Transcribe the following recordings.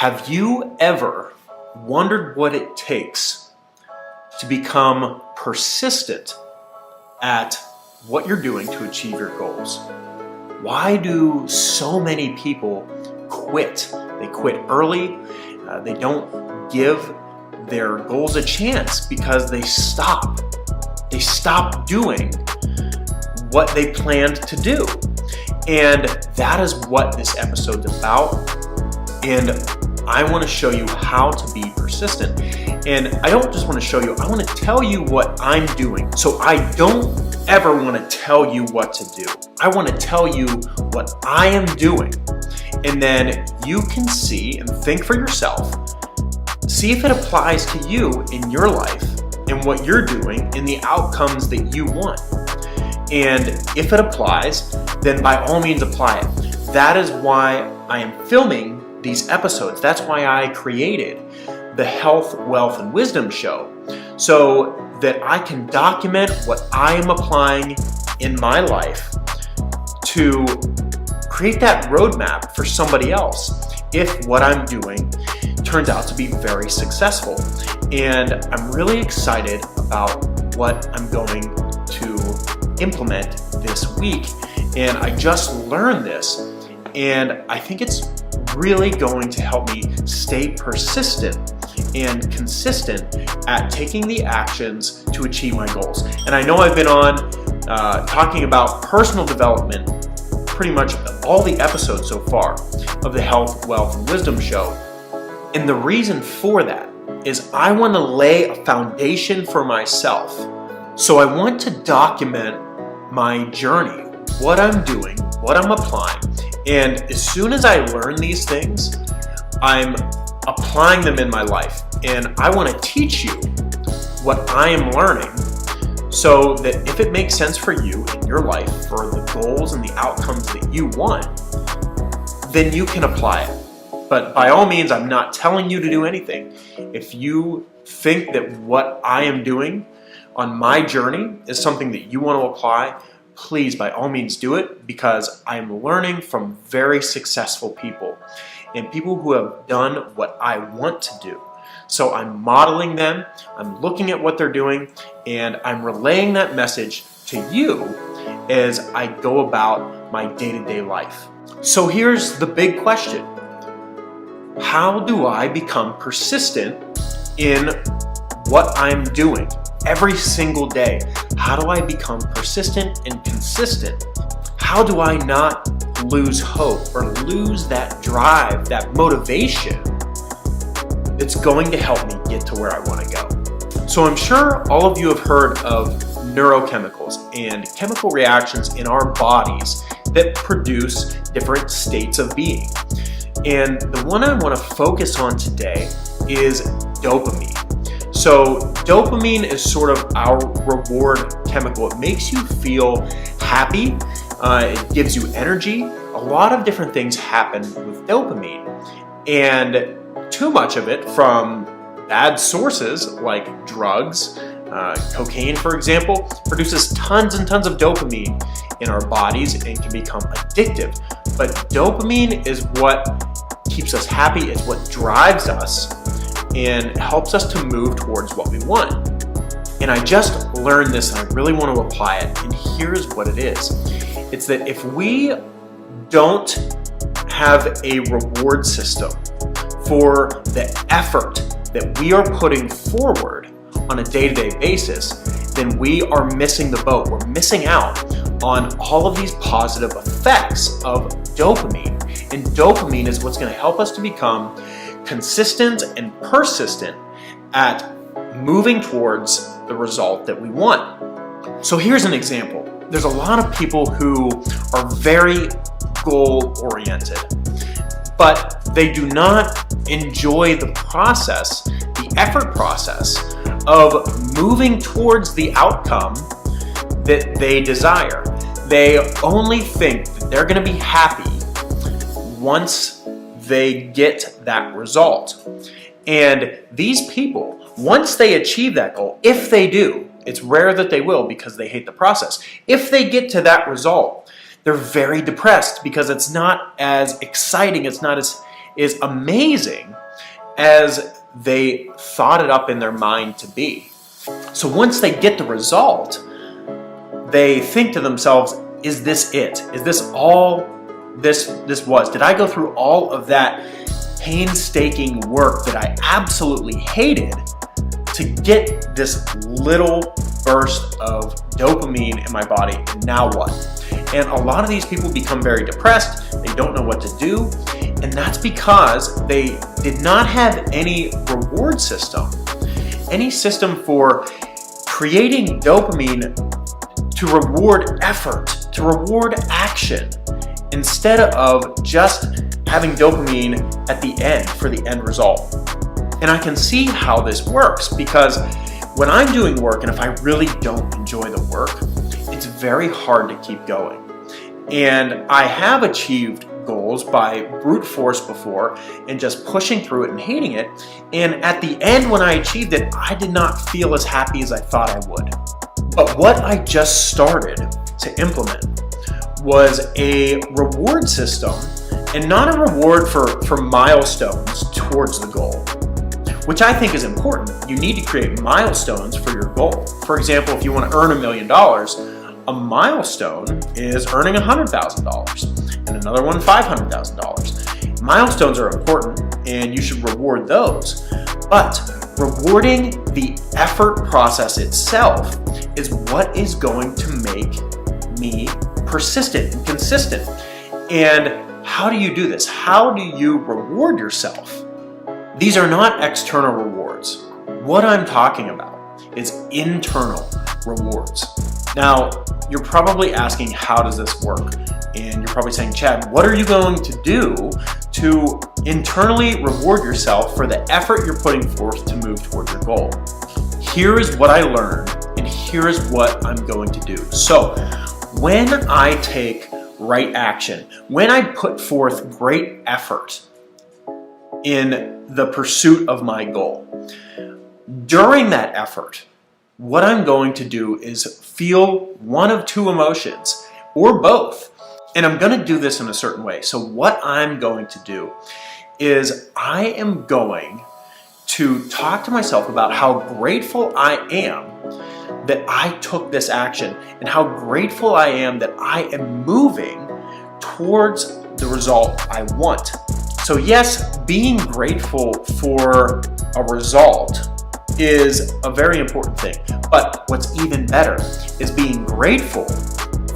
Have you ever wondered what it takes to become persistent at what you're doing to achieve your goals? Why do so many people quit? They quit early. They don't give their goals a chance because they stop. They stop doing what they planned to do. And that is what this episode's about. And I want to show you how to be persistent. And I don't just want to show you, I want to tell you what I'm doing. So I don't ever want to tell you what to do. I want to tell you what I am doing. And then you can see and think for yourself, see if it applies to you in your life and what you're doing and the outcomes that you want. And if it applies, then by all means apply it. That is why I am filming these episodes. That's why I created the Health, Wealth, and Wisdom Show, so that I can document what I am applying in my life to create that roadmap for somebody else if what I'm doing turns out to be very successful. And I'm really excited about what I'm going to implement this week. And I just learned this, and I think it's really going to help me stay persistent and consistent at taking the actions to achieve my goals. And I know I've been on talking about personal development pretty much all the episodes so far of the Health, Wealth, and Wisdom Show. And the reason for that is I want to lay a foundation for myself. So I want to document my journey, what I'm doing, what I'm applying. And as soon as I learn these things, I'm applying them in my life. And I want to teach you what I am learning so that if it makes sense for you in your life, for the goals and the outcomes that you want, then you can apply it. But by all means, I'm not telling you to do anything. If you think that what I am doing on my journey is something that you want to apply, please, by all means, do it, because I'm learning from very successful people and people who have done what I want to do. So I'm modeling them, I'm looking at what they're doing, and I'm relaying that message to you as I go about my day-to-day life. So here's the big question. How do I become persistent in what I'm doing every single day? How do I become persistent and consistent? How do I not lose hope or lose that drive, that motivation that's going to help me get to where I want to go? So I'm sure all of you have heard of neurochemicals and chemical reactions in our bodies that produce different states of being. And the one I want to focus on today is dopamine. So dopamine is sort of our reward chemical. It makes you feel happy. It gives you energy. A lot of different things happen with dopamine. And too much of it from bad sources like drugs, cocaine, for example, produces tons and tons of dopamine in our bodies and can become addictive. But dopamine is what keeps us happy. It's what drives us and helps us to move towards what we want. And I just learned this and I really want to apply it. And here's what it is. It's that if we don't have a reward system for the effort that we are putting forward on a day-to-day basis, then we are missing the boat. We're missing out on all of these positive effects of dopamine. And dopamine is what's going to help us to become consistent and persistent at moving towards the result that we want. So here's an example. There's a lot of people who are very goal-oriented, but they do not enjoy the process, the effort process of moving towards the outcome that they desire. They only think that they're going to be happy once they get that result. And these people, once they achieve that goal, if they do, it's rare that they will because they hate the process. If they get to that result, they're very depressed because it's not as exciting, it's not as is amazing as they thought it up in their mind to be. So once they get the result, they think to themselves, is this it? Is this all this was? Did I go through all of that painstaking work that I absolutely hated to get this little burst of dopamine in my body, and now what? And a lot of these people become very depressed, they don't know what to do, and that's because they did not have any reward system, any system for creating dopamine to reward effort, to reward action, instead of just having dopamine at the end for the end result. And I can see how this works, because when I'm doing work and if I really don't enjoy the work, it's very hard to keep going. And I have achieved goals by brute force before and just pushing through it and hating it. And at the end, when I achieved it, I did not feel as happy as I thought I would. But what I just started to implement was a reward system, and not a reward for milestones towards the goal, which I think is important. You need to create milestones for your goal. For example, if you want to earn $1 million, a milestone is earning $100,000 and another one $500,000. Milestones are important and you should reward those. But rewarding the effort process itself is what is going to make me persistent and consistent. And how do you do this? How do you reward yourself? These are not external rewards. What I'm talking about is internal rewards. Now, you're probably asking, how does this work? And you're probably saying, Chad, what are you going to do to internally reward yourself for the effort you're putting forth to move towards your goal? Here is what I learned, and here is what I'm going to do. So, when I take right action, when I put forth great effort in the pursuit of my goal, during that effort, what I'm going to do is feel one of two emotions, or both. And I'm going to do this in a certain way. So what I'm going to do is I am going to talk to myself about how grateful I am that I took this action, and how grateful I am that I am moving towards the result I want. So yes, being grateful for a result is a very important thing. But what's even better is being grateful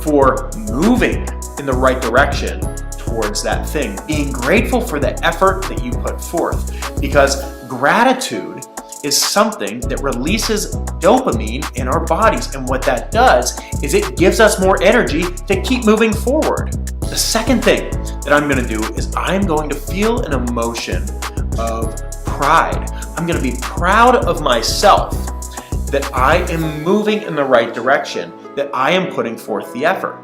for moving in the right direction towards that thing. Being grateful for the effort that you put forth. Because gratitude is something that releases dopamine in our bodies. And what that does is it gives us more energy to keep moving forward. The second thing that I'm going to do is I'm going to feel an emotion of pride. I'm going to be proud of myself that I am moving in the right direction, that I am putting forth the effort.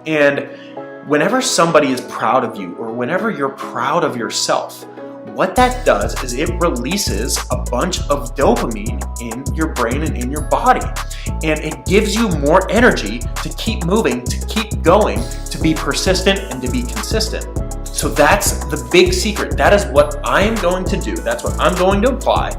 And whenever somebody is proud of you, or whenever you're proud of yourself, what that does is it releases a bunch of dopamine in your brain and in your body. And it gives you more energy to keep moving, to keep going, to be persistent and to be consistent. So that's the big secret. That is what I'm going to do. That's what I'm going to apply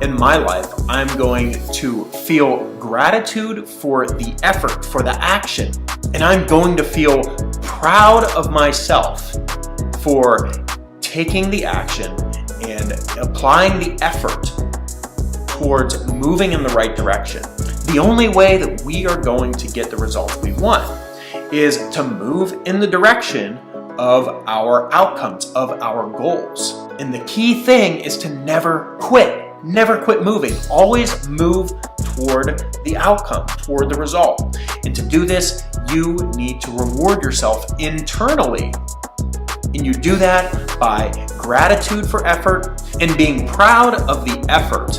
in my life. I'm going to feel gratitude for the effort, for the action. And I'm going to feel proud of myself for taking the action and applying the effort towards moving in the right direction. The only way that we are going to get the results we want is to move in the direction of our outcomes, of our goals. And the key thing is to never quit. Never quit moving. Always move toward the outcome, toward the result. And to do this, you need to reward yourself internally. And you do that by gratitude for effort and being proud of the effort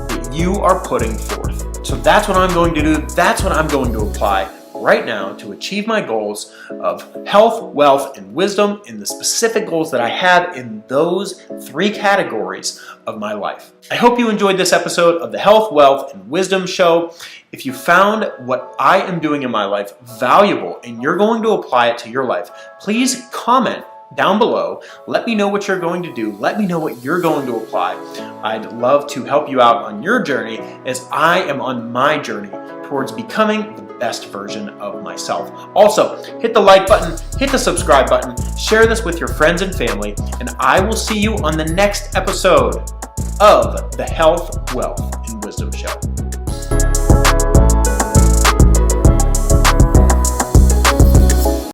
that you are putting forth. So that's what I'm going to do. That's what I'm going to apply right now to achieve my goals of health, wealth, and wisdom in the specific goals that I have in those 3 categories of my life. I hope you enjoyed this episode of the Health, Wealth, and Wisdom Show. If you found what I am doing in my life valuable and you're going to apply it to your life, please comment down below. Let me know what you're going to do. Let me know what you're going to apply. I'd love to help you out on your journey as I am on my journey towards becoming the best version of myself. Also, hit the like button, hit the subscribe button, share this with your friends and family, and I will see you on the next episode of the Health Wealth